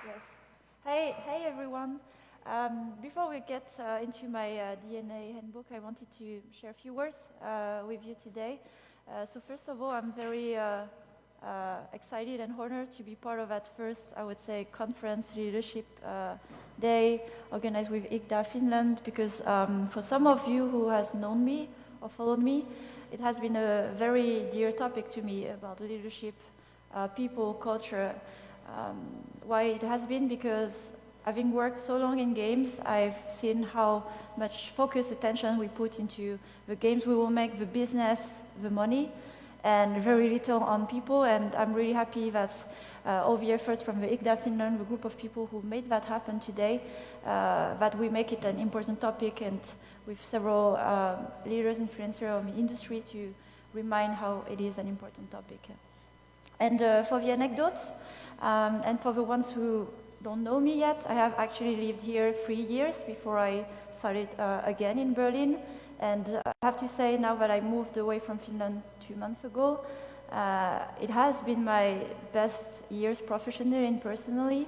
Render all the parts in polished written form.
Yes. Hey everyone. Before we get into my D.N.A handbook, I wanted to share a few words with you today. So first of all, I'm very excited and honored to be part of that first, I would say, conference leadership day organized with IGDA Finland, because for some of you who has known me or followed me, it has been a very dear topic to me about leadership, people, culture. Why it has been? Because having worked so long in games, I've seen how much focus, attention we put into the games we will make, the business, the money, and very little on people. And I'm really happy that all the efforts from the IGDA Finland, the group of people who made that happen today, that we make it an important topic, and with several leaders, influencers of the industry to remind how it is an important topic. And for the anecdote, and for the ones who don't know me yet, I have actually lived here 3 years before I started again in Berlin. And I have to say, now that I moved away from Finland 2 months ago, it has been my best years professionally and personally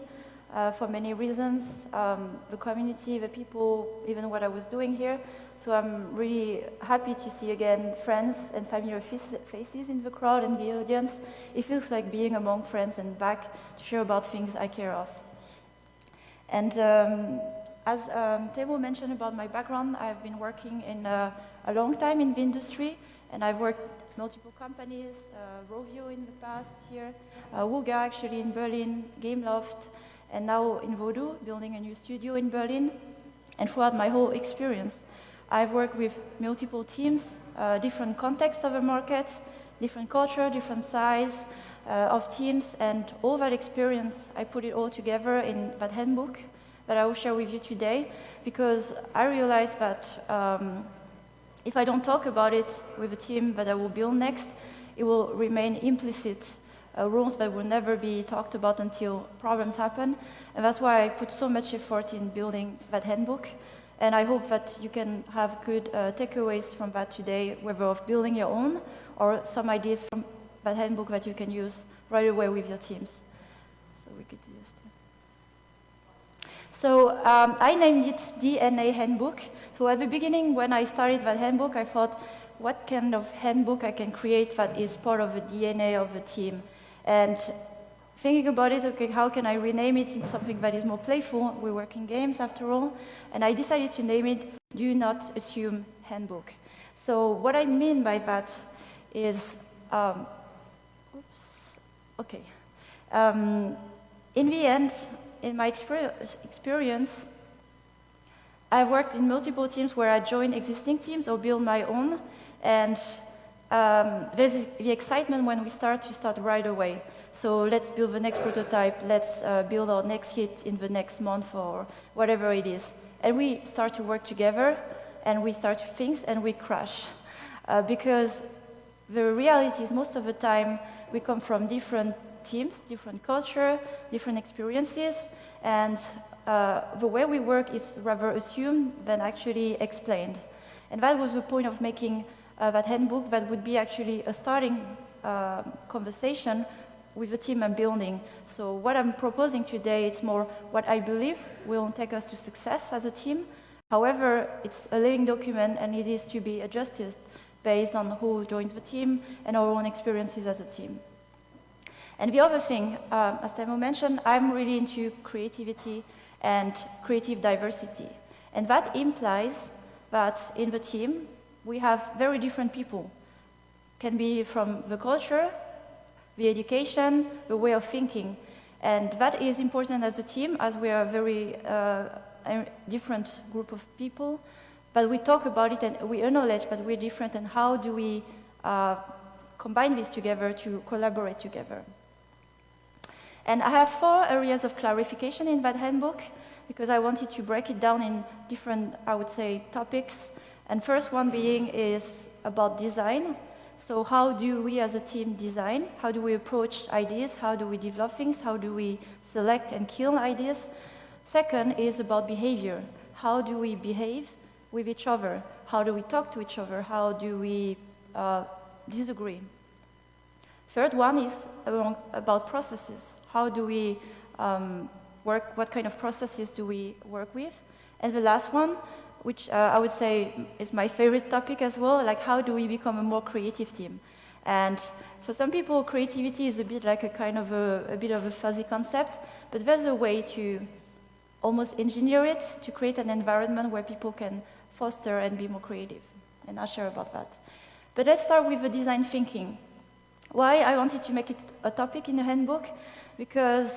for many reasons. The community, the people, even what I was doing here. So I'm really happy to see again friends and familiar faces in the crowd and the audience. It feels like being among friends and back to share about things I care of. And as Tebo mentioned about my background, I've been working in a long time in the industry, and I've worked multiple companies, Rovio in the past here, Wuga actually in Berlin, Gameloft, and now in Voodoo, building a new studio in Berlin. And throughout my whole experience, I've worked with multiple teams, different contexts of the market, different culture, different size of teams, and all that experience, I put it all together in that handbook that I will share with you today, because I realized that if I don't talk about it with the team that I will build next, it will remain implicit rules that will never be talked about until problems happen. And that's why I put so much effort in building that handbook. And I hope that you can have good takeaways from that today, whether of building your own or some ideas from that handbook that you can use right away with your teams. So we could do this too. So I named it D.N.A handbook. So at the beginning, when I started that handbook, I thought, what kind of handbook I can create that is part of the D.N.A of the team? And thinking about it, okay, how can I rename it in something that is more playful? We work in games after all. And I decided to name it Do Not Assume Handbook. So what I mean by that is, in the end, in my experience, I've worked in multiple teams where I join existing teams or build my own. And there's the excitement when we start right away. So let's build the next prototype, let's build our next hit in the next month or whatever it is. And we start to work together, and we start things, and we crash. Because the reality is most of the time we come from different teams, different culture, different experiences, and the way we work is rather assumed than actually explained. And that was the point of making that handbook, that would be actually a starting conversation with the team I'm building. So what I'm proposing today is more what I believe will take us to success as a team. However, it's a living document, and it is to be adjusted based on who joins the team and our own experiences as a team. And the other thing, as Temo mentioned, I'm really into creativity and creative diversity. And that implies that in the team, we have very different people. Can be from the culture, the education, the way of thinking. And that is important as a team, as we are a very different group of people. But we talk about it and we acknowledge that we're different, and how do we combine this together to collaborate together. And I have 4 areas of clarification in that handbook, because I wanted to break it down in different, I would say, topics. And first one being is about design. So how do we as a team design? How do we approach ideas? How do we develop things? How do we select and kill ideas? Second is about behavior. How do we behave with each other? How do we talk to each other? How do we disagree? Third one is about processes. How do we what kind of processes do we work with? And the last one, which I would say is my favorite topic as well, like how do we become a more creative team? And for some people, creativity is a bit like a kind of a bit of a fuzzy concept, but there's a way to almost engineer it to create an environment where people can foster and be more creative. And I'll share about that. But let's start with the design thinking. Why I wanted to make it a topic in the handbook? Because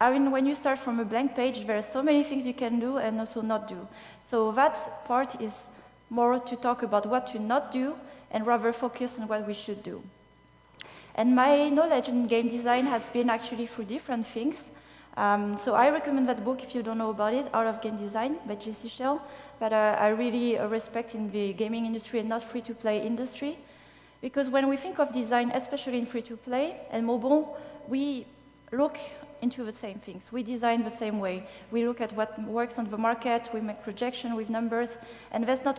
I mean, when you start from a blank page, there are so many things you can do and also not do. So that part is more to talk about what to not do and rather focus on what we should do. And my knowledge in game design has been actually through different things. So I recommend that book if you don't know about it, Art of Game Design by J.C. Shell, that I really respect in the gaming industry and not free-to-play industry. Because when we think of design, especially in free-to-play and mobile, we look into the same things. We design the same way. We look at what works on the market, we make projection with numbers, and there's not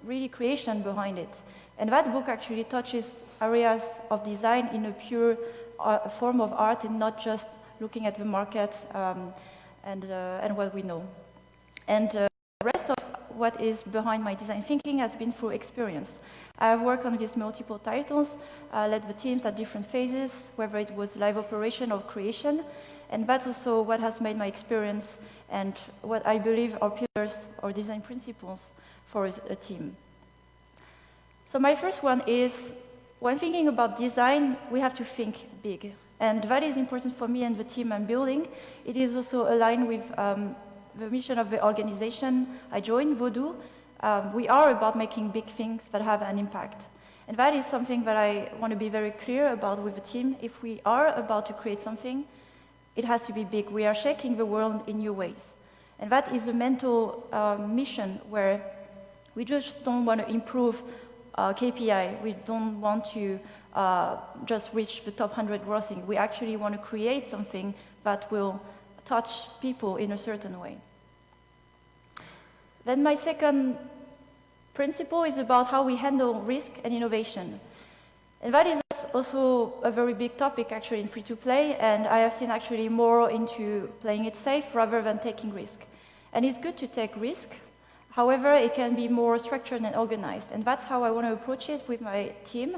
really creation behind it. And that book actually touches areas of design in a pure form of art and not just looking at the market and what we know. And the rest of what is behind my design thinking has been through experience. I've worked on these multiple titles, led the teams at different phases, whether it was live operation or creation, and that's also what has made my experience and what I believe are pillars or design principles for a team. So my first one is, when thinking about design, we have to think big. And that is important for me and the team I'm building. It is also aligned with the mission of the organization I joined, Vodou. We are about making big things that have an impact. And that is something that I want to be very clear about with the team. If we are about to create something, it has to be big. We are shaking the world in new ways. And that is a mental mission where we just don't want to improve KPI. We don't want to just reach the top 100 grossing. We actually want to create something that will touch people in a certain way. Then my second principle is about how we handle risk and innovation. And that is also a very big topic actually in free-to-play, and I have seen actually more into playing it safe rather than taking risk. And it's good to take risk. However, it can be more structured and organized, and that's how I want to approach it with my team.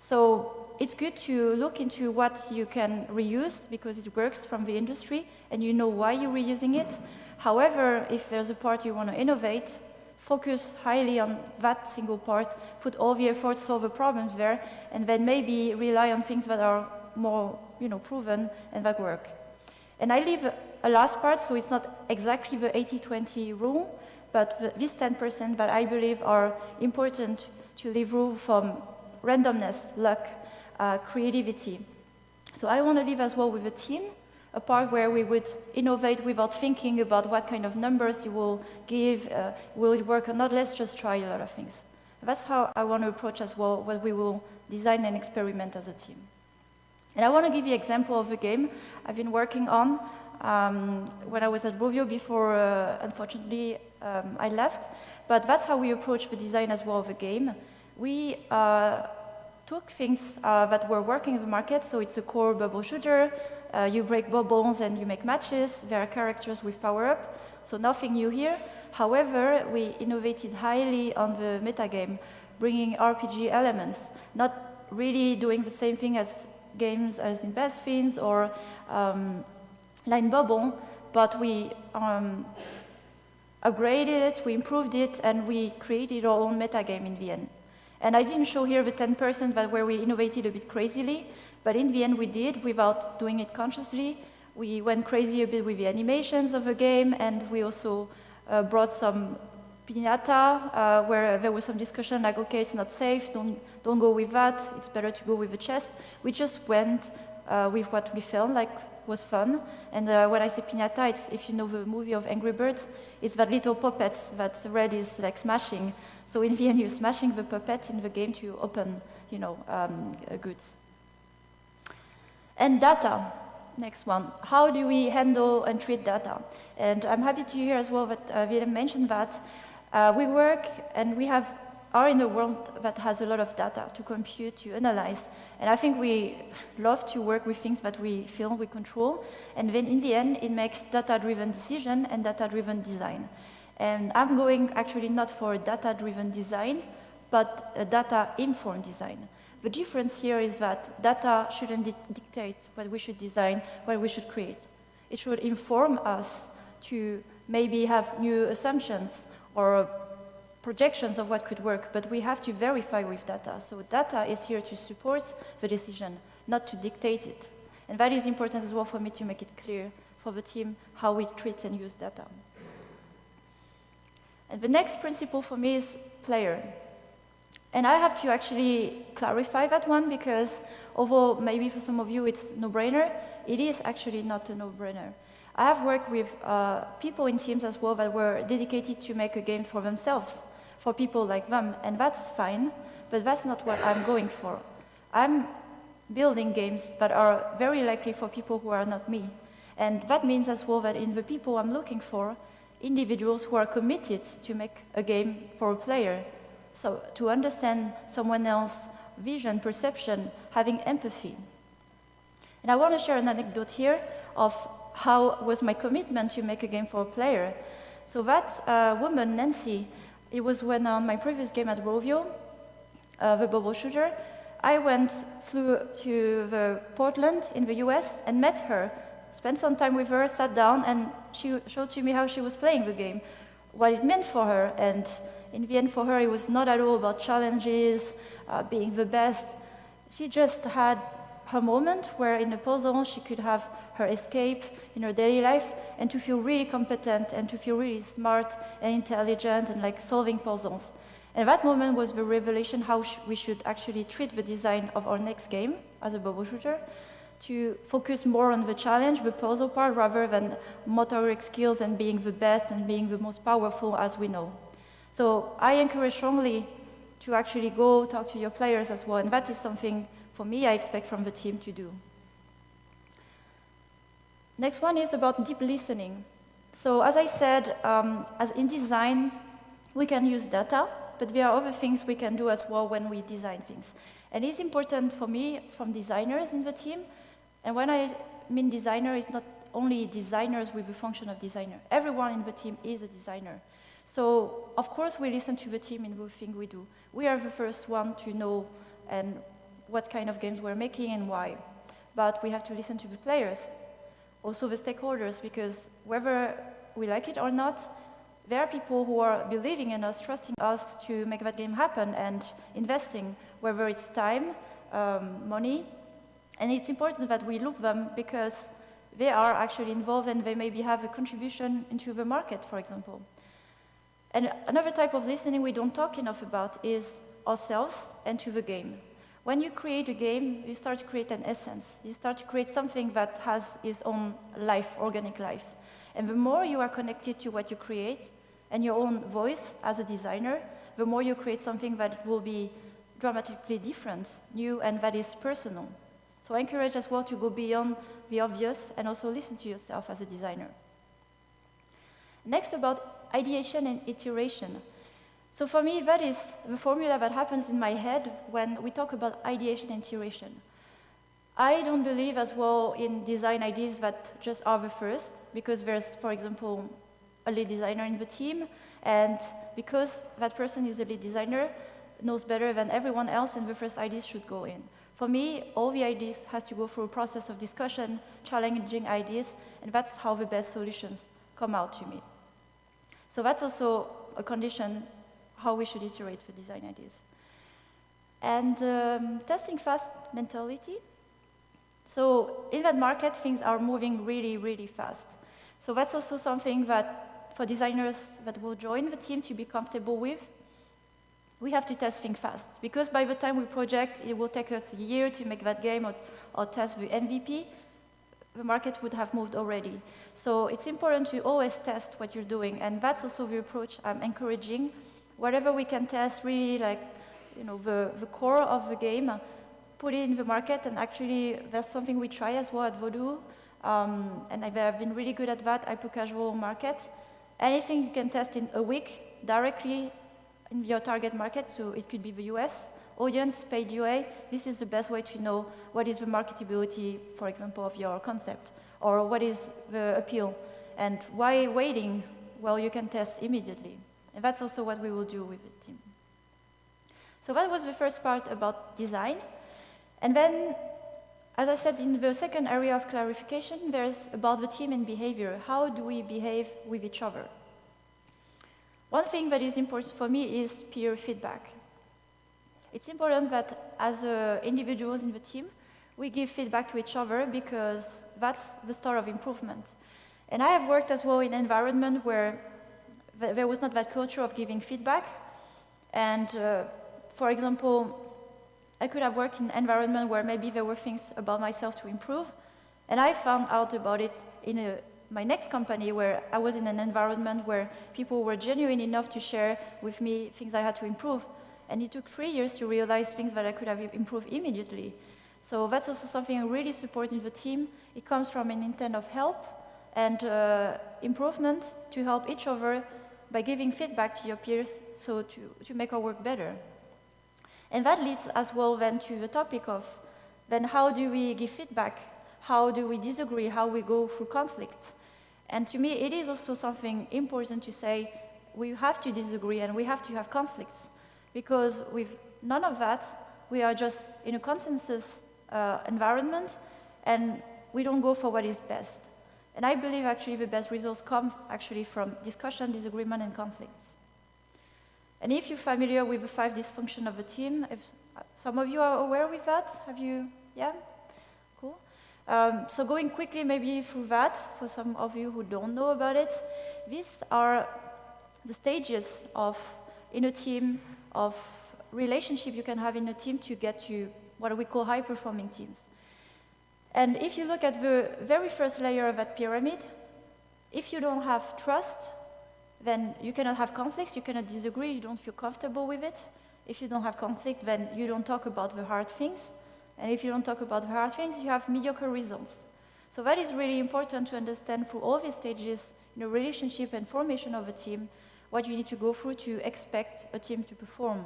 So it's good to look into what you can reuse because it works from the industry and you know why you're reusing it. However, if there's a part you want to innovate, focus highly on that single part, put all the effort, solve the problems there, and then maybe rely on things that are more, proven and that work. And I leave a last part, so it's not exactly the 80-20 rule, but these 10% that I believe are important to leave room from randomness, luck, creativity. So I want to leave as well with a team, a part where we would innovate without thinking about what kind of numbers you will give, will it work or not, let's just try a lot of things. That's how I want to approach as well what we will design and experiment as a team. And I want to give you an example of a game I've been working on when I was at Rovio before, unfortunately, I left. But that's how we approach the design as well of a game. We took things that were working in the market, so it's a core bubble shooter. You break bubbles and you make matches. There are characters with power-up, so nothing new here. However, we innovated highly on the metagame, bringing RPG elements, not really doing the same thing as games as in Best Fiends or Line Bubble, but we upgraded it, we improved it, and we created our own metagame in the end. And I didn't show here the 10% that where we innovated a bit crazily, but in the end we did without doing it consciously. We went crazy a bit with the animations of the game, and we also brought some piñata, where there was some discussion like, okay, it's not safe, don't go with that, it's better to go with the chest. We just went with what we felt like was fun. And when I say piñata, it's, if you know the movie of Angry Birds, it's that little puppet that Red is like smashing. So in the end, you're smashing the puppet in the game to open, goods. And data, next one. How do we handle and treat data? And I'm happy to hear as well that Willem mentioned that. We work and we have are in a world that has a lot of data to compute, to analyze. And I think we love to work with things that we feel we control. And then in the end, it makes data-driven decision and data-driven design. And I'm going actually not for a data-driven design, but a data-informed design. The difference here is that data shouldn't dictate what we should design, what we should create. It should inform us to maybe have new assumptions or projections of what could work, but we have to verify with data. So data is here to support the decision, not to dictate it. And that is important as well for me to make it clear for the team how we treat and use data. And the next principle for me is player. And I have to actually clarify that one because although maybe for some of you it's no-brainer, it is actually not a no-brainer. I have worked with people in teams as well that were dedicated to make a game for themselves, for people like them, and that's fine, but that's not what I'm going for. I'm building games that are very likely for people who are not me. And that means as well that in the people I'm looking for, individuals who are committed to make a game for a player, so to understand someone else's vision, perception, having empathy. And I want to share an anecdote here of how was my commitment to make a game for a player. So that woman, Nancy, it was when on my previous game at Rovio, the bubble shooter, I flew to Portland in the US and met her, spent some time with her, sat down, and she showed to me how she was playing the game, what it meant for her. And in the end, for her, it was not at all about challenges, being the best. She just had her moment where in a puzzle she could have her escape in her daily life and to feel really competent and to feel really smart and intelligent and like solving puzzles. And that moment was the revelation how we should actually treat the design of our next game as a bubble shooter, to focus more on the challenge, the puzzle part, rather than motoric skills and being the best and being the most powerful as we know. So I encourage strongly to actually go talk to your players as well, and that is something for me I expect from the team to do. Next one is about deep listening. So as I said, as in design, we can use data, but there are other things we can do as well when we design things. And it's important for me, from designers in the team, and when I mean designer, it's not only designers with the function of designer. Everyone in the team is a designer. So, of course, we listen to the team in everything we do. We are the first one to know and what kind of games we're making and why. But we have to listen to the players, also the stakeholders, because whether we like it or not, there are people who are believing in us, trusting us to make that game happen and investing, whether it's time, money. And it's important that we loop them because they are actually involved and they maybe have a contribution into the market, for example. And another type of listening we don't talk enough about is ourselves and to the game. When you create a game, you start to create an essence. You start to create something that has its own life, organic life. And the more you are connected to what you create and your own voice as a designer, the more you create something that will be dramatically different, new, and that is personal. So I encourage as well to go beyond the obvious and also listen to yourself as a designer. Next, about ideation and iteration. So for me, that is the formula that happens in my head when we talk about ideation and iteration. I don't believe as well in design ideas that just are the first, because there's, for example, a lead designer in the team, and because that person is a lead designer, knows better than everyone else, and the first ideas should go in. For me, all the ideas has to go through a process of discussion, challenging ideas, and that's how the best solutions come out to me. So that's also a condition how we should iterate the design ideas. And testing fast mentality. So in that market, things are moving really, really fast. So that's also something that for designers that will join the team to be comfortable with, we have to test things fast. Because by the time we project, it will take us a year to make that game or test the MVP. The market would have moved already. So it's important to always test what you're doing, and that's also the approach I'm encouraging. Whatever we can test, really like, the core of the game, put it in the market, and actually that's something we try as well at Vodou, and I've been really good at that, hyper-casual market. Anything you can test in a week directly in your target market, so it could be the US, audience, paid UA, this is the best way to know what is the marketability, for example, of your concept, or what is the appeal. And why waiting? Well, you can test immediately. And that's also what we will do with the team. So that was the first part about design. And then, as I said, in the second area of clarification, there's about the team and behavior. How do we behave with each other? One thing that is important for me is peer feedback. It's important that as individuals in the team, we give feedback to each other because that's the start of improvement. And I have worked as well in an environment where there was not that culture of giving feedback. And for example, I could have worked in an environment where maybe there were things about myself to improve. And I found out about it in my next company where I was in an environment where people were genuine enough to share with me things I had to improve. And it took 3 years to realize things that I could have improved immediately. So that's also something I really support in the team. It comes from an intent of help and improvement to help each other by giving feedback to your peers, so to make our work better. And that leads as well then to the topic of then how do we give feedback? How do we disagree? How we go through conflicts? And to me, it is also something important to say we have to disagree and we have to have conflicts, because with none of that, we are just in a consensus environment and we don't go for what is best. And I believe actually the best results come actually from discussion, disagreement, and conflicts. And if you're familiar with the 5 dysfunctions of a team, if some of you are aware with that, have you, yeah? Cool. So going quickly maybe through that, for some of you who don't know about it, these are the stages of, in a team, of relationship you can have in a team to get to what we call high-performing teams. And if you look at the very first layer of that pyramid, if you don't have trust, then you cannot have conflicts, you cannot disagree, you don't feel comfortable with it. If you don't have conflict, then you don't talk about the hard things. And if you don't talk about the hard things, you have mediocre results. So that is really important to understand through all these stages in a relationship and formation of a team, what you need to go through to expect a team to perform.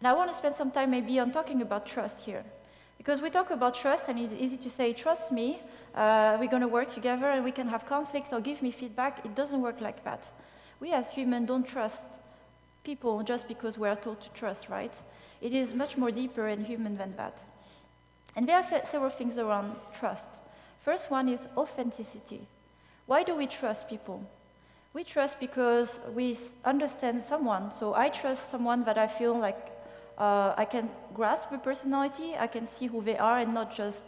And I want to spend some time maybe on talking about trust here. Because we talk about trust, and it's easy to say, trust me, we're going to work together and we can have conflict or give me feedback. It doesn't work like that. We as humans don't trust people just because we are told to trust, right? It is much more deeper and human than that. And there are several things around trust. First one is authenticity. Why do we trust people? We trust because we understand someone. So I trust someone that I feel like I can grasp the personality, I can see who they are and not just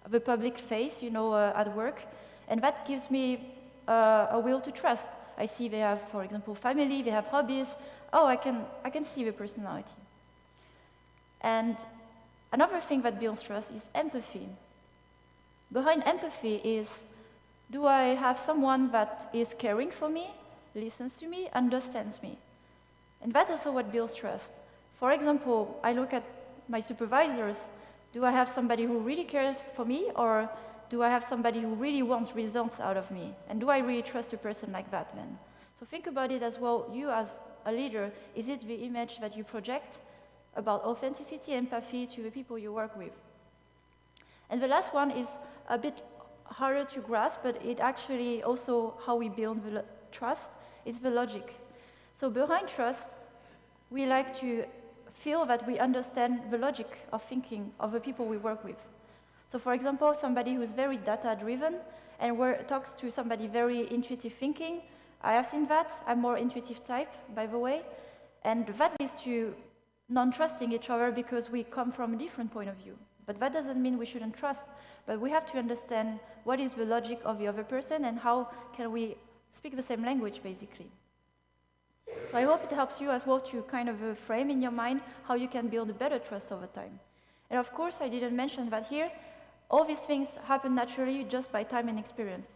the public face, at work. And that gives me a will to trust. I see they have, for example, family, they have hobbies. Oh, I can see the personality. And another thing that builds trust is empathy. Behind empathy is, do I have someone that is caring for me, listens to me, understands me? And that's also what builds trust. For example, I look at my supervisors. Do I have somebody who really cares for me, or do I have somebody who really wants results out of me? And do I really trust a person like that then? So think about it as well. You as a leader, is it the image that you project about authenticity, empathy to the people you work with? And the last one is a bit harder to grasp, but it actually also how we build the trust is the logic. So behind trust, we like to feel that we understand the logic of thinking of the people we work with. So for example, somebody who's very data-driven and talks to somebody very intuitive thinking, I have seen that. I'm more intuitive type, by the way. And that leads to non-trusting each other because we come from a different point of view. But that doesn't mean we shouldn't trust. But we have to understand what is the logic of the other person and how can we speak the same language, basically. So I hope it helps you as well to kind of frame in your mind how you can build a better trust over time. And of course, I didn't mention that here. All these things happen naturally just by time and experience.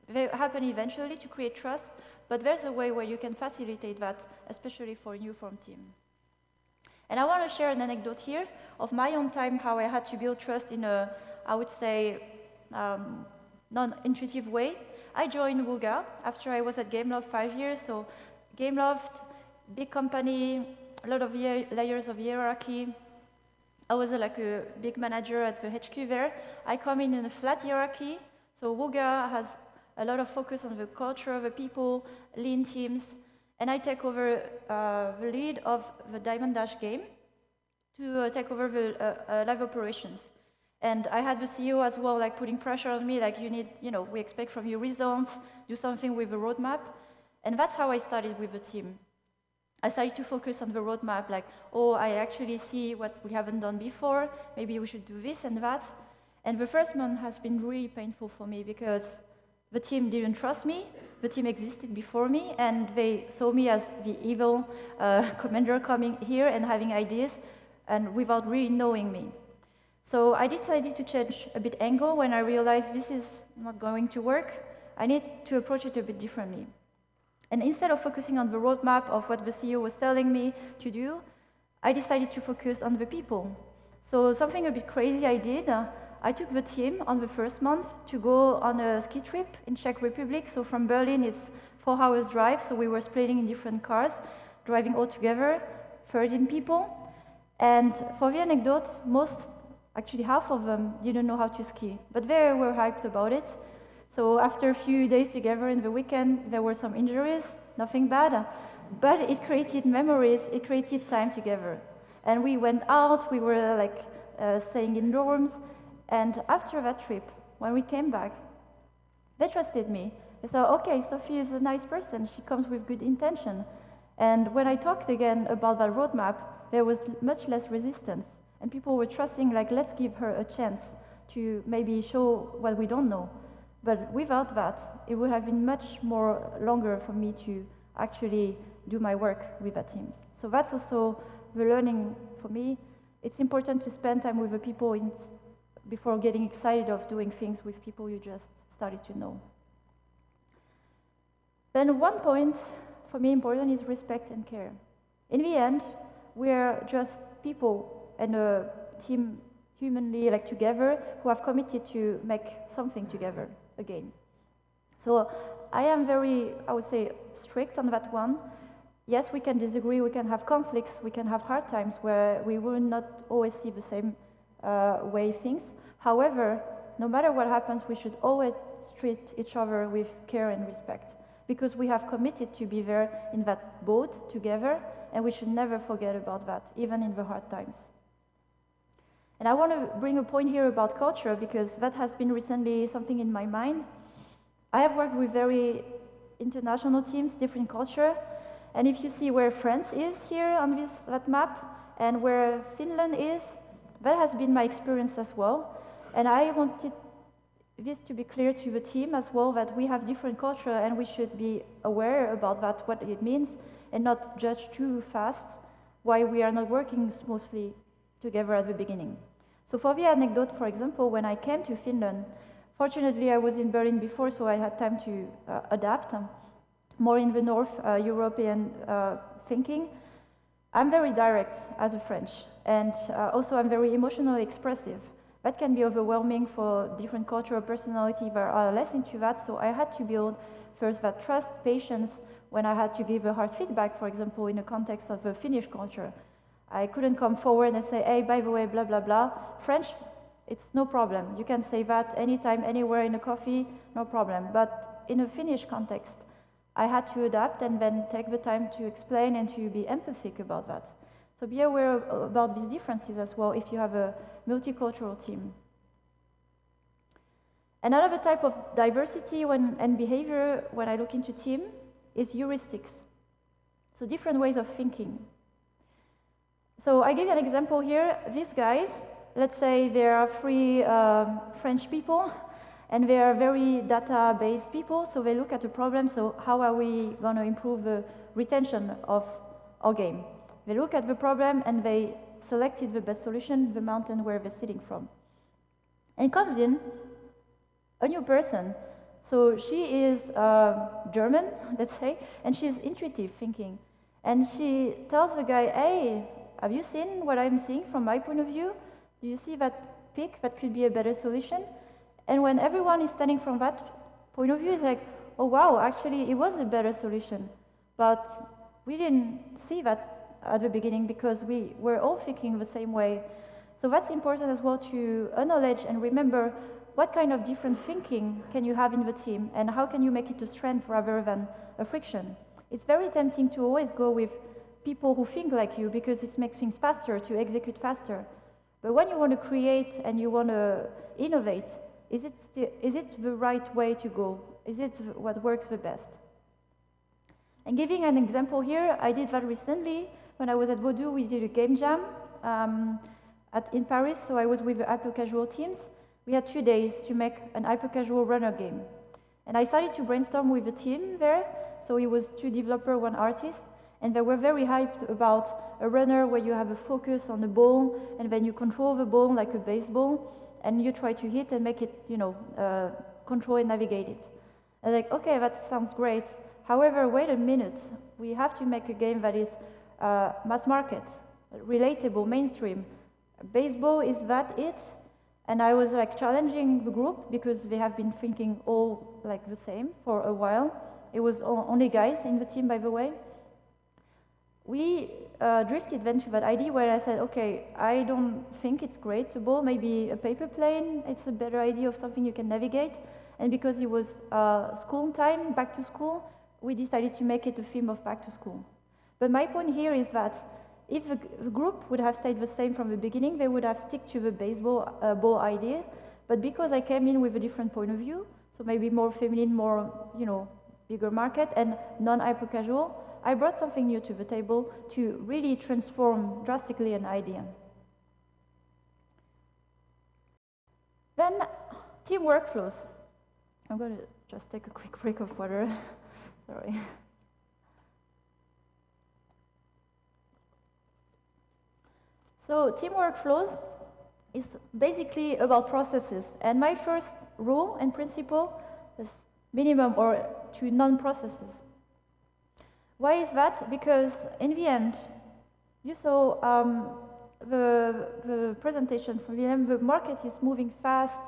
They happen eventually to create trust, but there's a way where you can facilitate that, especially for a new form team. And I want to share an anecdote here of my own time, how I had to build trust in a, I would say, non-intuitive way. I joined Wooga after I was at Gameloft 5 years. So Gameloft big company, a lot of layers of hierarchy. I was like a big manager at the HQ there. I come in a flat hierarchy. So Wuga has a lot of focus on the culture of the people, lean teams, and I take over the lead of the Diamond Dash game to take over the live operations. And I had the CEO as well, like putting pressure on me, like you need, we expect from you results, do something with the roadmap. And that's how I started with the team. I started to focus on the roadmap, like, I actually see what we haven't done before, maybe we should do this and that. And the first month has been really painful for me because the team didn't trust me, the team existed before me, and they saw me as the evil commander coming here and having ideas, and without really knowing me. So I decided to change a bit angle when I realized this is not going to work. I need to approach it a bit differently. And instead of focusing on the roadmap of what the CEO was telling me to do, I decided to focus on the people. So something a bit crazy I did, I took the team on the first month to go on a ski trip in Czech Republic. So from Berlin, it's 4 hours drive, so we were splitting in different cars, driving all together, 13 people. And for the anecdote, actually half of them didn't know how to ski, but they were hyped about it. So after a few days together in the weekend, there were some injuries, nothing bad, but it created memories, it created time together. And we went out, we were like staying in dorms, and after that trip, when we came back, they trusted me. They thought, okay, Sophie is a nice person, she comes with good intention. And when I talked again about that roadmap, there was much less resistance. And people were trusting, like, let's give her a chance to maybe show what we don't know. But without that, it would have been much more longer for me to actually do my work with that team. So that's also the learning for me. It's important to spend time with the people before getting excited of doing things with people you just started to know. Then one point for me important is respect and care. In the end, we're just people and a team humanly together who have committed to make something together again. So I am very, I would say, strict on that one. Yes, we can disagree, we can have conflicts, we can have hard times where we will not always see the same way things. However, no matter what happens, we should always treat each other with care and respect because we have committed to be there in that boat together, and we should never forget about that, even in the hard times. And I want to bring a point here about culture because that has been recently something in my mind. I have worked with very international teams, different culture, and if you see where France is here on that map and where Finland is, that has been my experience as well. And I wanted this to be clear to the team as well, that we have different culture and we should be aware about that, what it means, and not judge too fast why we are not working smoothly together at the beginning. So for the anecdote, for example, when I came to Finland, fortunately I was in Berlin before, so I had time to adapt, more in the North European thinking. I'm very direct as a French, and also I'm very emotionally expressive. That can be overwhelming for different cultural personality that are less into that, so I had to build first that trust, patience, when I had to give a hard feedback, for example, in the context of the Finnish culture. I couldn't come forward and say, hey, by the way, blah, blah, blah. French, it's no problem. You can say that anytime, anywhere in a coffee, no problem. But in a Finnish context, I had to adapt and then take the time to explain and to be empathic about that. So be aware about these differences as well if you have a multicultural team. Another type of diversity and behavior when I look into team is heuristics. So different ways of thinking. So I give you an example here. These guys, let's say there are 3 French people, and they are very data-based people, so they look at the problem, so how are we going to improve the retention of our game? They look at the problem and they selected the best solution, the mountain where they're sitting from. And comes in a new person. So she is German, let's say, and she's intuitive thinking. And she tells the guy, hey, have you seen what I'm seeing from my point of view? Do you see that peak that could be a better solution? And when everyone is standing from that point of view, it's like, oh wow, actually it was a better solution. But we didn't see that at the beginning because we were all thinking the same way. So that's important as well to acknowledge and remember what kind of different thinking can you have in the team and how can you make it a strength rather than a friction. It's very tempting to always go with people who think like you because it makes things faster, to execute faster. But when you want to create and you want to innovate, is it the right way to go? Is it what works the best? And giving an example here, I did that recently. When I was at Vodou, we did a game jam in Paris, so I was with the hyper-casual teams. We had 2 days to make an hyper-casual runner game. And I started to brainstorm with the team there, so it was 2 developers, 1 artist, and they were very hyped about a runner where you have a focus on the ball, and then you control the ball like a baseball, and you try to hit and make it, control and navigate it. And like, okay, that sounds great. However, wait a minute, we have to make a game that is mass market, relatable, mainstream. Baseball, is that it? And I was like challenging the group because they have been thinking all like the same for a while. It was only guys in the team, by the way. We drifted then to that idea where I said, okay, I don't think it's great. The ball, maybe a paper plane, it's a better idea of something you can navigate. And because it was school time, back to school, we decided to make it a theme of back to school. But my point here is that if the group would have stayed the same from the beginning, they would have stuck to the baseball ball idea. But because I came in with a different point of view, so maybe more feminine, more, bigger market and non-hyper casual, I brought something new to the table to really transform drastically an idea. Then, team workflows. I'm going to just take a quick break of water. Sorry. So, team workflows is basically about processes. And my first rule and principle is minimum or 2 non-processes. Why is that? Because in the end, you saw the presentation from Willem, the market is moving fast,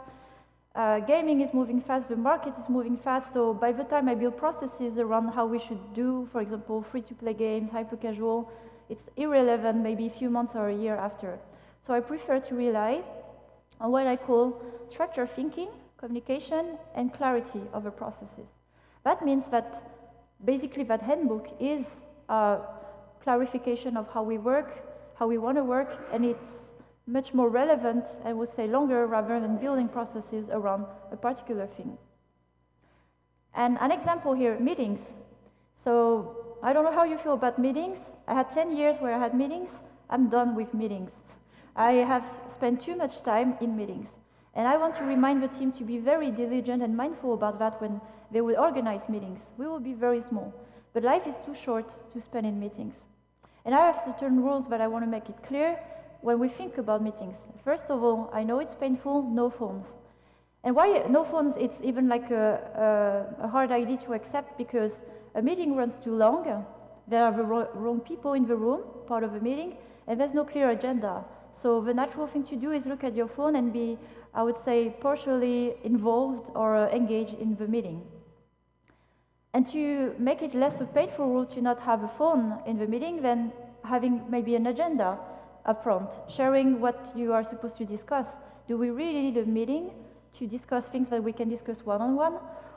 gaming is moving fast, the market is moving fast, so by the time I build processes around how we should do, for example, free-to-play games, hyper-casual, it's irrelevant maybe a few months or a year after. So I prefer to rely on what I call structured thinking, communication, and clarity of the processes. That means that basically that handbook is a clarification of how we work, how we want to work, and it's much more relevant, I would say longer, rather than building processes around a particular thing. And an example here, meetings. So I don't know how you feel about meetings. I had 10 years where I had meetings. I'm done with meetings. I have spent too much time in meetings. And I want to remind the team to be very diligent and mindful about that when they will organize meetings. We will be very small, but life is too short to spend in meetings. And I have certain rules that I want to make it clear when we think about meetings. First of all, I know it's painful, no phones. And why no phones? It's even like a hard idea to accept because a meeting runs too long. There are the wrong people in the room, part of the meeting, and there's no clear agenda. So the natural thing to do is look at your phone and be, I would say, partially involved or engaged in the meeting. And to make it less a painful rule to not have a phone in the meeting, then having maybe an agenda up front, sharing what you are supposed to discuss. Do we really need a meeting to discuss things that we can discuss one-on-one?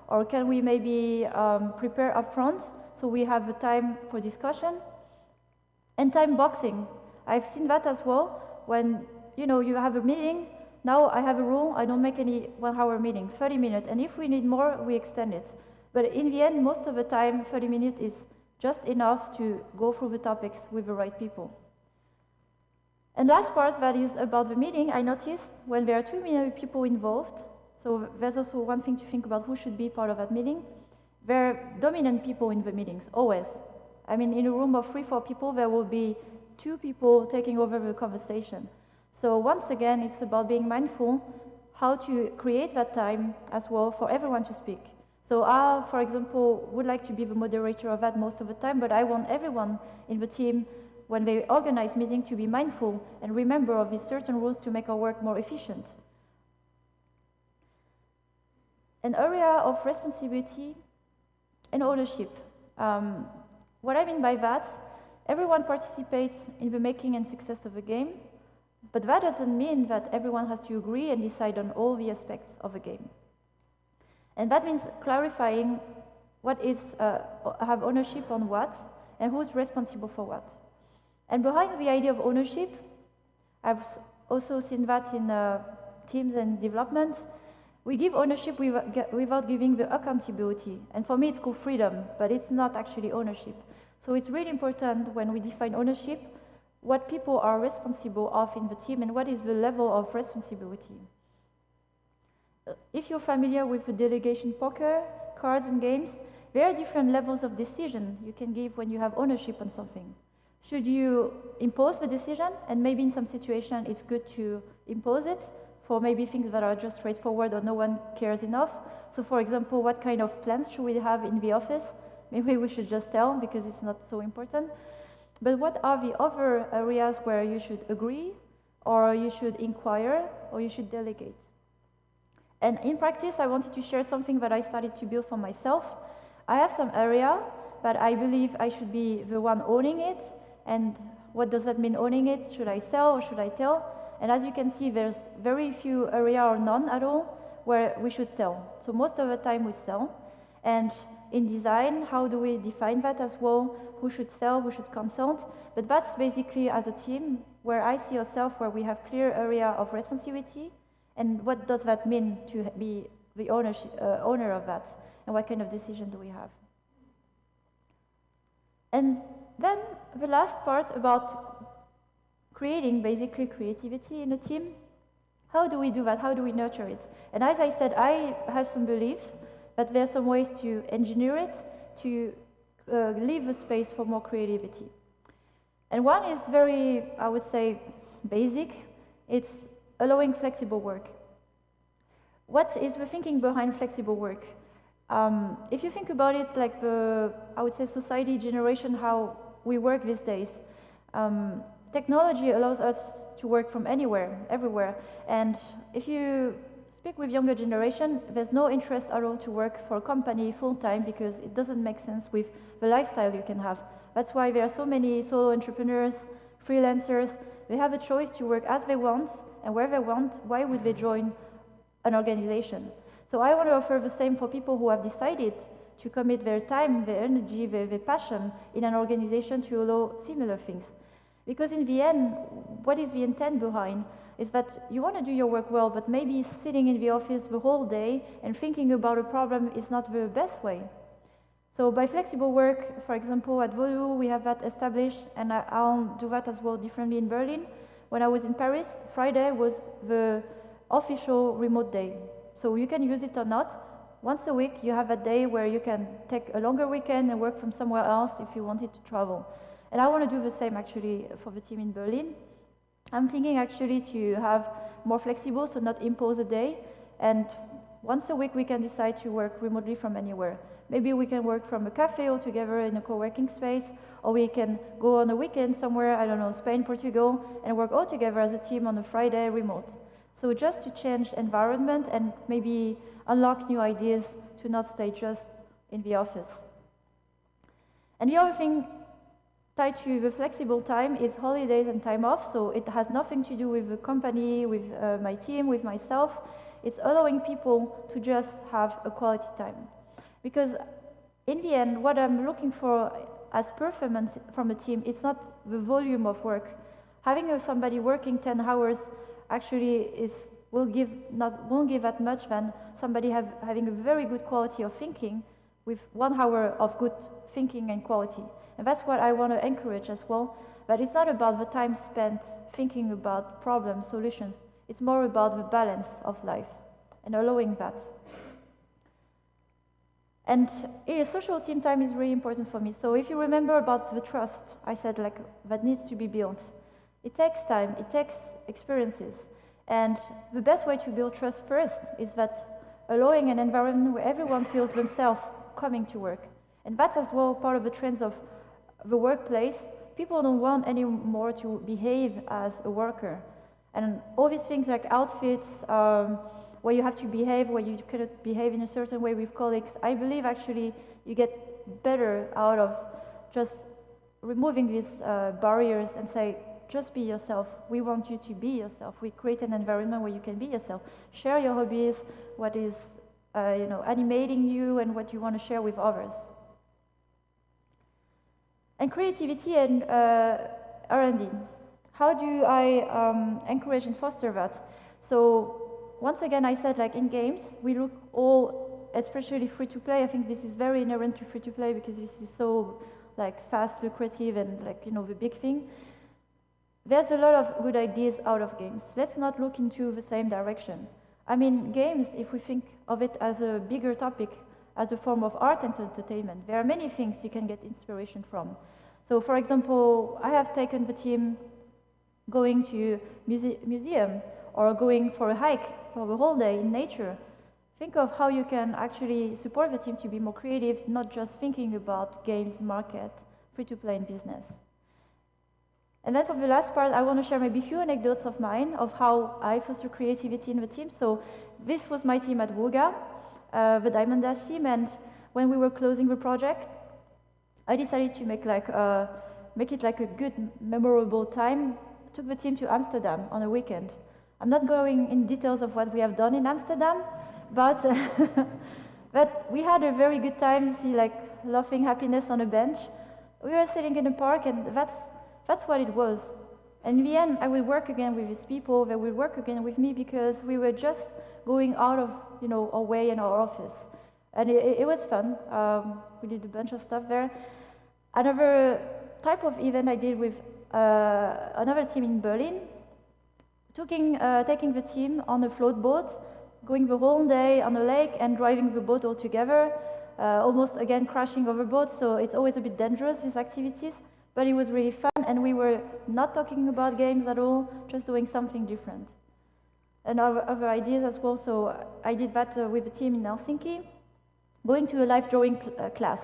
Or can we maybe prepare up front so we have the time for discussion? And time boxing. I've seen that as well. When you have a meeting, now I have a rule, I don't make any 1 hour meeting, 30 minutes. And if we need more, we extend it. But in the end, most of the time, 30 minutes is just enough to go through the topics with the right people. And last part that is about the meeting, I noticed when there are too many people involved, so there's also one thing to think about who should be part of that meeting. There are dominant people in the meetings, always. I mean, in a room of 3-4 people, there will be 2 people taking over the conversation. So once again, it's about being mindful how to create that time as well for everyone to speak. So I, for example, would like to be the moderator of that most of the time, but I want everyone in the team, when they organize meetings, to be mindful and remember of these certain rules to make our work more efficient. An area of responsibility and ownership. what I mean by that, everyone participates in the making and success of a game, but that doesn't mean that everyone has to agree and decide on all the aspects of a game. And that means clarifying what is have ownership on what and who's responsible for what. And behind the idea of ownership, I've also seen that in teams and development. We give ownership without giving the accountability. And for me, it's called freedom, but it's not actually ownership. So it's really important when we define ownership, what people are responsible of in the team and what is the level of responsibility. If you're familiar with the delegation poker, cards and games, there are different levels of decision you can give when you have ownership on something. Should you impose the decision? And maybe in some situation it's good to impose it for maybe things that are just straightforward or no one cares enough. So for example, what kind of plans should we have in the office? Maybe we should just tell because it's not so important. But what are the other areas where you should agree, or you should inquire, or you should delegate? And in practice, I wanted to share something that I started to build for myself. I have some area, but I believe I should be the one owning it. And what does that mean, owning it? Should I sell or should I tell? And as you can see, there's very few area or none at all where we should tell. So most of the time we sell. And in design, how do we define that as well? Who should sell, who should consult? But that's basically as a team where I see ourselves where we have clear area of responsibility. And what does that mean to be the owner of that? And what kind of decision do we have? And then the last part about creating basically creativity in a team. How do we do that? How do we nurture it? And as I said, I have some beliefs that there are some ways to engineer it, to leave a space for more creativity. And one is very, I would say, basic. It's allowing flexible work. What is the thinking behind flexible work? If you think about it like the, I would say, society generation, how we work these days, technology allows us to work from anywhere, everywhere. And if you speak with younger generation, there's no interest at all to work for a company full-time because it doesn't make sense with the lifestyle you can have. That's why there are so many solo entrepreneurs, freelancers. They have a choice to work as they want and where they want. Why would they join an organization? So I want to offer the same for people who have decided to commit their time, their energy, their passion in an organization to allow similar things. Because in the end, what is the intent behind? Is that you want to do your work well, but maybe sitting in the office the whole day and thinking about a problem is not the best way. So by flexible work, for example, at Voodoo, we have that established, and I'll do that as well differently in Berlin. When I was in Paris, Friday was the official remote day. So you can use it or not. Once a week, you have a day where you can take a longer weekend and work from somewhere else if you wanted to travel. And I want to do the same actually for the team in Berlin. I'm thinking actually to have more flexible, so not impose a day. And once a week, we can decide to work remotely from anywhere. Maybe we can work from a cafe all together in a co-working space, or we can go on a weekend somewhere, I don't know, Spain, Portugal, and work all together as a team on a Friday remote. So just to change environment and maybe unlock new ideas to not stay just in the office. And the other thing tied to the flexible time is holidays and time off. So it has nothing to do with the company, with my team, with myself. It's allowing people to just have a quality time. Because in the end, what I'm looking for as performance from a team, it's not the volume of work. Having somebody working 10 hours actually won't give that much than somebody having a very good quality of thinking with 1 hour of good thinking and quality. And that's what I want to encourage as well. But it's not about the time spent thinking about problem solutions. It's more about the balance of life and allowing that. And social team time is really important for me. So if you remember about the trust, I said like that needs to be built. It takes time, it takes experiences. And the best way to build trust first is that allowing an environment where everyone feels themselves coming to work. And that's as well part of the trends of the workplace. People don't want anymore to behave as a worker. And all these things like outfits, where you have to behave, where you cannot behave in a certain way with colleagues, I believe actually you get better out of just removing these barriers and say, just be yourself. We want you to be yourself. We create an environment where you can be yourself. Share your hobbies, what is animating you, and what you want to share with others. And creativity and R&D. How do I encourage and foster that? So once again, I said, like in games, we look all, especially free-to-play. I think this is very inherent to free-to-play because this is so like fast, lucrative, and like the big thing. There's a lot of good ideas out of games. Let's not look into the same direction. I mean, games, if we think of it as a bigger topic, as a form of art and entertainment, there are many things you can get inspiration from. So, for example, I have taken the team going to museum or going for a hike for the whole day in nature. Think of how you can actually support the team to be more creative, not just thinking about games, market, free-to-play, and business. And then for the last part, I want to share maybe a few anecdotes of mine of how I foster creativity in the team. So this was my team at Woga, the Diamond Dash team, and when we were closing the project, I decided to make it like a good, memorable time. Took the team to Amsterdam on a weekend. I'm not going in details of what we have done in Amsterdam, but but we had a very good time. You see, like laughing happiness on a bench. We were sitting in a park, and that's what it was. And in the end, I will work again with these people. They will work again with me because we were just going out of our way in our office, and it was fun. We did a bunch of stuff there. Another type of event I did with another team in Berlin, taking the team on a float boat, going the whole day on a lake and driving the boat all together, almost again crashing over boats. So it's always a bit dangerous, these activities. But it was really fun, and we were not talking about games at all, just doing something different. And other ideas as well. So I did that with the team in Helsinki, going to a live drawing class.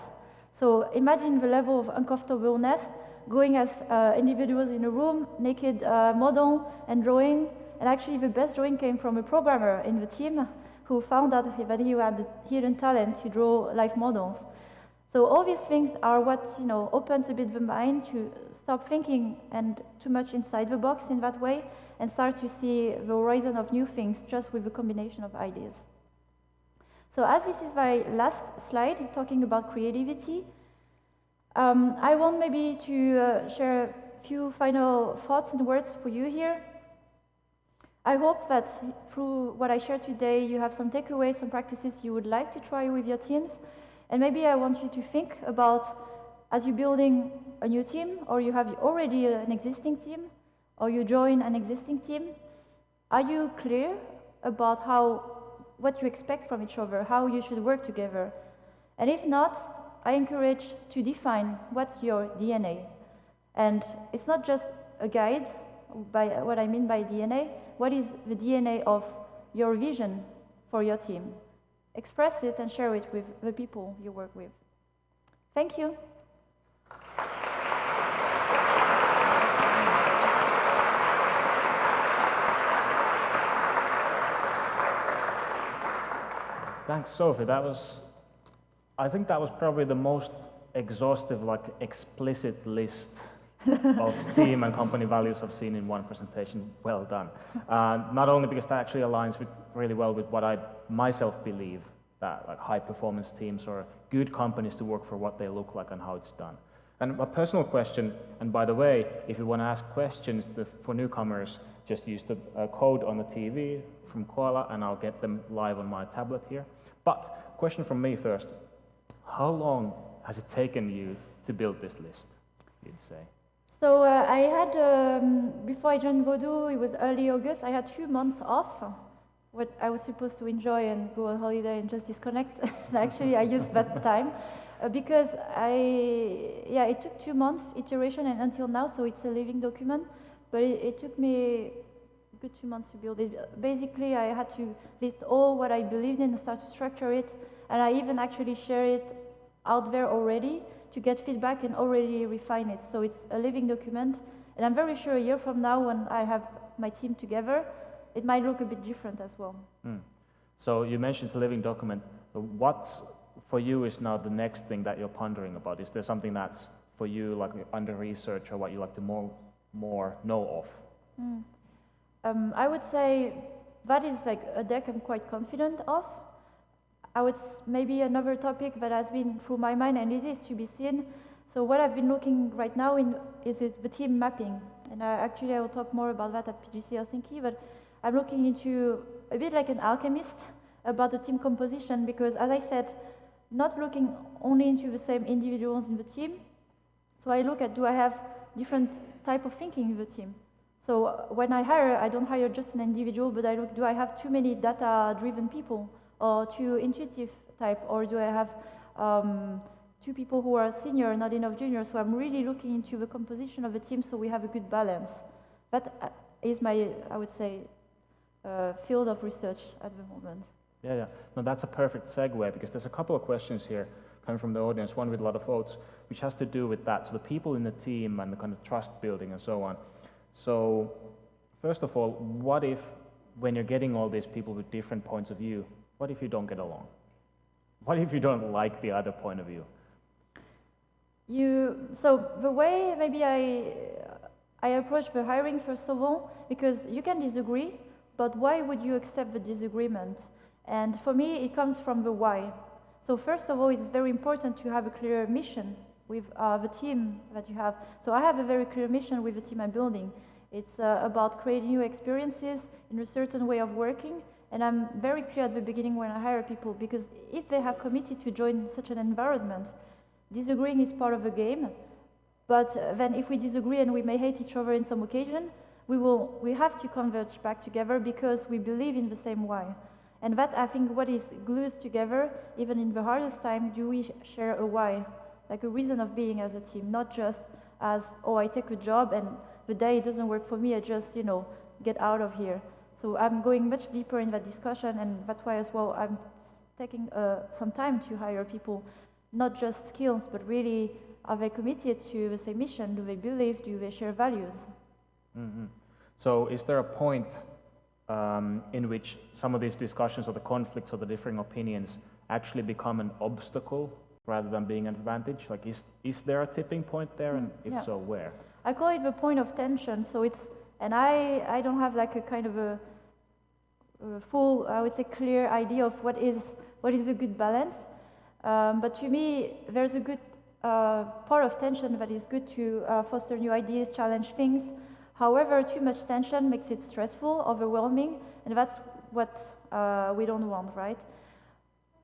So imagine the level of uncomfortableness, going as individuals in a room, naked model and drawing. And actually the best drawing came from a programmer in the team who found out that he had the hidden talent to draw live models. So all these things are what opens a bit the mind to stop thinking and too much inside the box in that way, and start to see the horizon of new things just with a combination of ideas. So as this is my last slide talking about creativity, I want maybe to share a few final thoughts and words for you here. I hope that through what I shared today, you have some takeaways, some practices you would like to try with your teams. And maybe I want you to think about, as you're building a new team, or you have already an existing team, or you join an existing team, are you clear about what you expect from each other, how you should work together? And if not, I encourage to define what's your D.N.A. And it's not just a guide, by what I mean by D.N.A. What is the D.N.A. of your vision for your team? Express it and share it with the people you work with. Thank you. Thanks, Sophie. I think that was probably the most exhaustive, explicit list of team and company values I've seen in one presentation. Well done. Not only because that actually aligns really well with what I myself believe, that high performance teams are good companies to work for, what they look like and how it's done. And a personal question, and by the way, if you want to ask questions for newcomers, just use the code on the TV from Koala and I'll get them live on my tablet here. But question from me first, how long has it taken you to build this list, you'd say? So I had, before I joined Vodou, it was early August, I had 2 months off, what I was supposed to enjoy and go on holiday and just disconnect. Actually, I used that time because it took 2 months iteration and until now, so it's a living document, but it took me a good 2 months to build it. Basically, I had to list all what I believed in and start to structure it, and I even actually share it out there already to get feedback and already refine it. So it's a living document, and I'm very sure a year from now when I have my team together, it might look a bit different as well. So you mentioned it's a living document. What for you is now the next thing that you're pondering about? Is there something that's for you, like under research, or what you like to more know of? I would say that is like a deck I'm quite confident of. Maybe another topic that has been through my mind, and it is to be seen. So what I've been looking right now is the team mapping. And I will talk more about that at PGC Helsinki, but I'm looking into a bit like an alchemist about the team composition, because as I said, not looking only into the same individuals in the team. So I look at, do I have different type of thinking in the team? So when I hire, I don't hire just an individual, but I look, do I have too many data-driven people, or too intuitive type, or do I have two people who are senior, not enough junior? So I'm really looking into the composition of the team so we have a good balance. That is my, I would say, field of research at the moment. Yeah. No, that's a perfect segue, because there's a couple of questions here coming from the audience, one with a lot of votes, which has to do with that. So the people in the team and the kind of trust building and so on. So first of all, what if, when you're getting all these people with different points of view, what if you don't get along? What if you don't like the other point of view? So the way maybe I approach the hiring, first of all, because you can disagree, but why would you accept the disagreement? And for me, it comes from the why. So first of all, it's very important to have a clear mission with the team that you have. So I have a very clear mission with the team I'm building. It's about creating new experiences in a certain way of working. And I'm very clear at the beginning when I hire people, because if they have committed to join such an environment, disagreeing is part of the game. But then if we disagree and we may hate each other in some occasion, we have to converge back together because we believe in the same why. And that, I think, what is glues together, even in the hardest time, do we share a why, like a reason of being as a team, not just as, oh, I take a job and the day it doesn't work for me, I just, get out of here. So I'm going much deeper in that discussion, and that's why as well I'm taking some time to hire people, not just skills, but really, are they committed to the same mission? Do they believe? Do they share values? Mm-hmm. So is there a point in which some of these discussions or the conflicts or the differing opinions actually become an obstacle rather than being an advantage? Like, is there a tipping point there, and if so, where? I call it the point of tension. So it's, and I don't have like a kind of a full, I would say, clear idea of what is a good balance. But to me, there's a good part of tension that is good to foster new ideas, challenge things. However, too much tension makes it stressful, overwhelming, and that's what we don't want, right?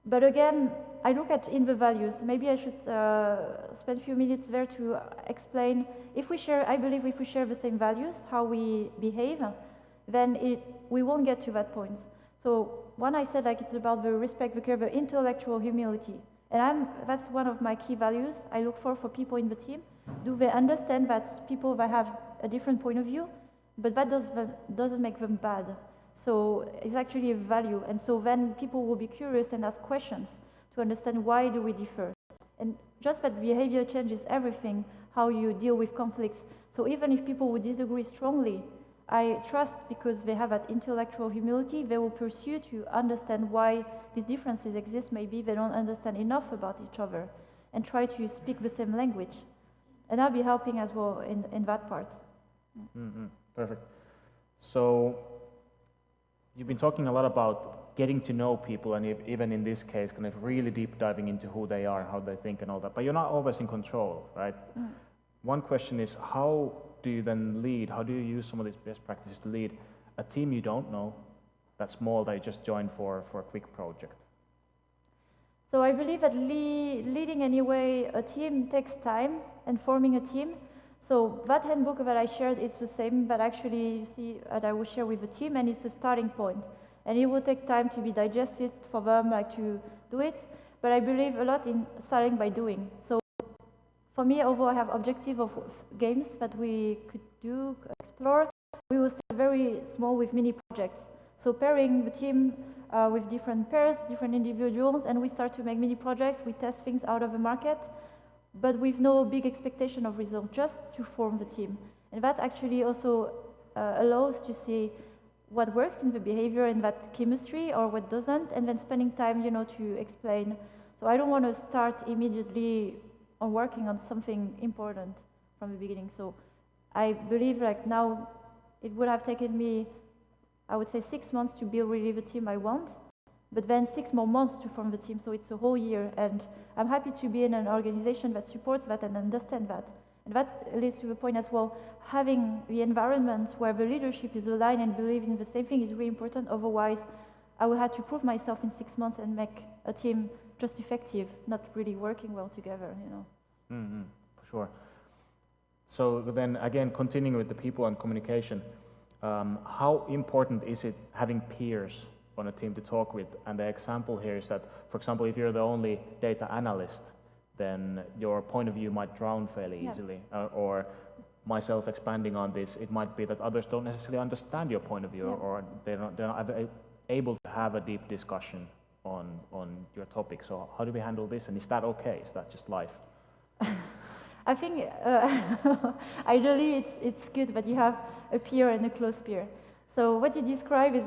But again, I look at in the values. Maybe I should spend a few minutes there to explain. I believe if we share the same values, how we behave, then we won't get to that point. So when I said like it's about the respect, the care, the intellectual humility, and that's one of my key values I look for people in the team. Do they understand that people that have a different point of view, but that doesn't make them bad? So it's actually a value, and so then people will be curious and ask questions to understand why do we differ. And just that behavior changes everything, how you deal with conflicts. So even if people would disagree strongly, I trust because they have that intellectual humility, they will pursue to understand why these differences exist. Maybe they don't understand enough about each other and try to speak the same language. And I'll be helping as well in that part. Mm-hmm. Perfect. So you've been talking a lot about getting to know people, and even in this case, kind of really deep diving into who they are, how they think and all that, but you're not always in control, right? One question is, how do you then lead, how do you use some of these best practices to lead a team you don't know, that's small, that you just joined for a quick project? So I believe that leading anyway a team takes time, and forming a team. So that handbook that I shared, it's the same that actually you see that I will share with the team, and it's the starting point. And it will take time to be digested for them, like to do it. But I believe a lot in starting by doing. So for me, although I have objective of games that we could do, explore, we will start very small with mini projects. So pairing the team with different pairs, different individuals, and we start to make mini projects. We test things out of the market, but with no big expectation of results, just to form the team. And that actually also allows to see what works in the behavior and that chemistry or what doesn't, and then spending time, to explain. So I don't want to start immediately on working on something important from the beginning. So I believe like now it would have taken me, I would say 6 months to build really the team I want, but then 6 more months to form the team, so it's a whole year. And I'm happy to be in an organization that supports that and understand that. And that leads to the point as well, having the environment where the leadership is aligned and believe in the same thing is really important. Otherwise, I would have to prove myself in 6 months and make a team just effective, not really working well together, you know. Mm-hmm, for sure. So then again, continuing with the people and communication, how important is it having peers on a team to talk with? And the example here is that, for example, if you're the only data analyst, then your point of view might drown fairly easily. Or myself expanding on this, it might be that others don't necessarily understand your point of view, or they're not able to have a deep discussion on your topic. So how do we handle this? And is that okay? Is that just life? I think ideally it's good that you have a peer and a close peer. So what you describe is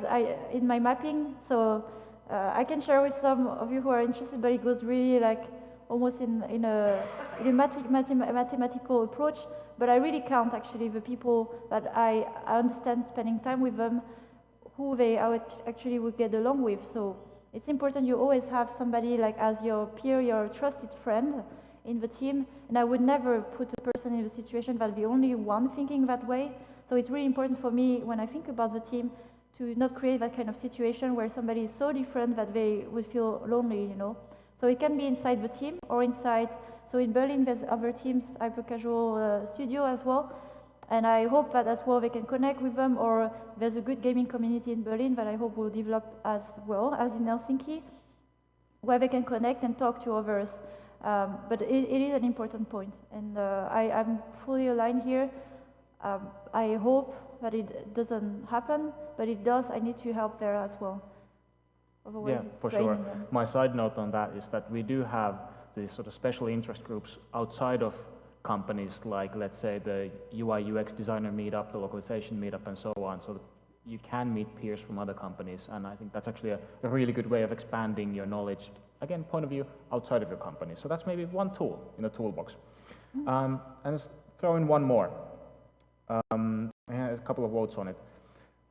in my mapping. So I can share with some of you who are interested, but it goes really like almost in a mathematical approach. But I really count actually the people that I understand spending time with them, who they actually would get along with. So it's important you always have somebody like as your peer, your trusted friend in the team, and I would never put a person in the situation that the only one thinking that way. So it's really important for me when I think about the team to not create that kind of situation where somebody is so different that they would feel lonely, you know. So it can be inside the team or inside, so in Berlin there's other teams, hyper-casual studio as well, and I hope that as well they can connect with them, or there's a good gaming community in Berlin that I hope will develop as well as in Helsinki, where they can connect and talk to others. But it is an important point, and I'm fully aligned here. I hope that it doesn't happen, but it does. I need to help there as well. Otherwise, yeah, for sure. My side note on that is that we do have these sort of special interest groups outside of companies, like let's say the UI UX designer meetup, the localization meetup, and so on. So that you can meet peers from other companies, and I think that's actually a really good way of expanding your knowledge. Again, point of view outside of your company. So that's maybe one tool in the toolbox. And let's throw in one more. A couple of votes on it.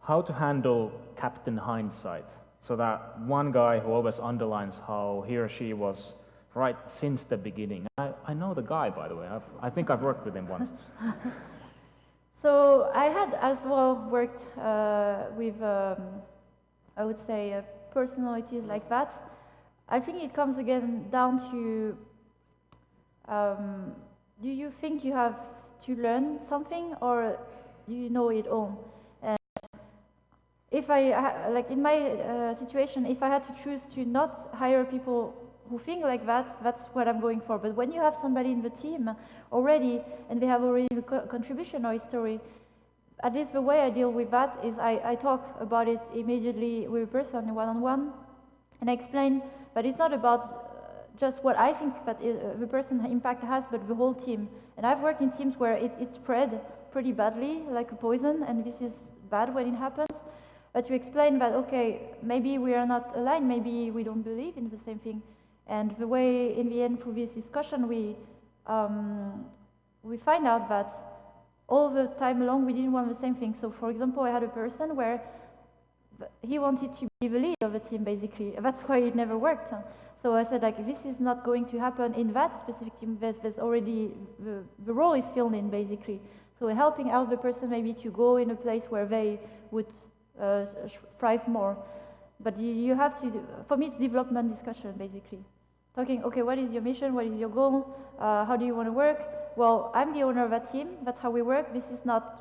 How to handle Captain Hindsight. So that one guy who always underlines how he or she was right since the beginning. I know the guy, by the way. I think I've worked with him once. So I had as well worked with, I would say, personalities like that. I think it comes again down to, do you think you have to learn something, or do you know it all? And if like in my situation, if I had to choose to not hire people who think like that, that's what I'm going for. But when you have somebody in the team already, and they have already a contribution or a story, at least the way I deal with that is I talk about it immediately with a person one-on-one, and I explain that it's not about just what I think that the person impact has, but the whole team. And I've worked in teams where it spread pretty badly, like a poison, and this is bad when it happens. But you explain that, okay, maybe we are not aligned, maybe we don't believe in the same thing. And the way, in the end, through this discussion, we find out that all the time along we didn't want the same thing. So, for example, I had a person where he wanted to be the lead of the team, basically. That's why it never worked. So I said, like, this is not going to happen in that specific team. There's already, the role is filled in, basically. So helping out the person maybe to go in a place where they would thrive more. But you have to, for me, it's development discussion, basically. Talking, okay, what is your mission? What is your goal? How do you want to work? Well, I'm the owner of that team. That's how we work. This is not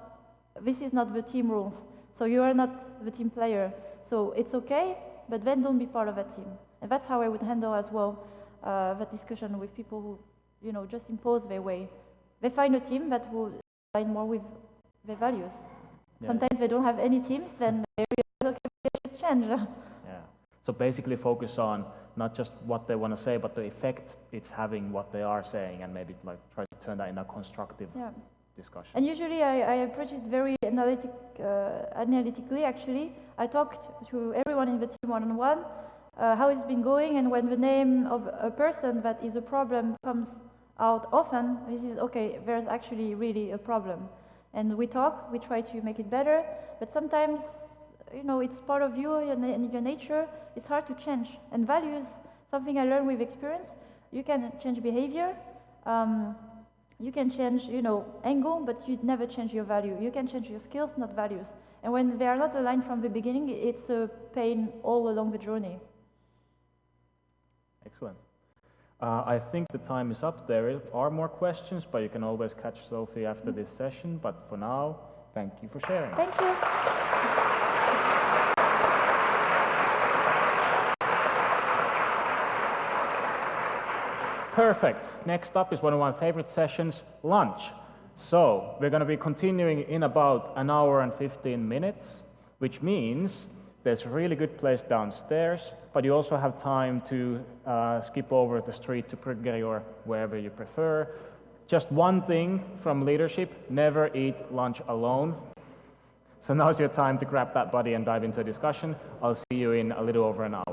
the team rules. So you are not the team player. So it's okay, but then don't be part of that team. And that's how I would handle as well that discussion with people who, you know, just impose their way. They find a team that will align more with their values. Yeah. Sometimes they don't have any teams, then they realize, okay, they should change. Yeah. So basically focus on not just what they want to say, but the effect it's having what they are saying, and maybe like try to turn that into a constructive discussion. And usually I approach it very analytically, actually. I talk to everyone in the team one-on-one, how it's been going, and when the name of a person that is a problem comes out often, this is, okay, there's actually really a problem. And we talk, we try to make it better, but sometimes, you know, it's part of you and your nature, it's hard to change. And values, something I learned with experience, you can change behavior, you can change, you know, angle, but you never change your value. You can change your skills, not values. And when they are not aligned from the beginning, it's a pain all along the journey. Excellent. I think the time is up. There are more questions, but you can always catch Sophie after this session. But for now, thank you for sharing. Thank you. Perfect. Next up is one of my favorite sessions, lunch. So we're going to be continuing in about an hour and 15 minutes, which means there's a really good place downstairs, but you also have time to skip over the street to Brygge or wherever you prefer. Just one thing from leadership, never eat lunch alone. So now's your time to grab that buddy and dive into a discussion. I'll see you in a little over an hour.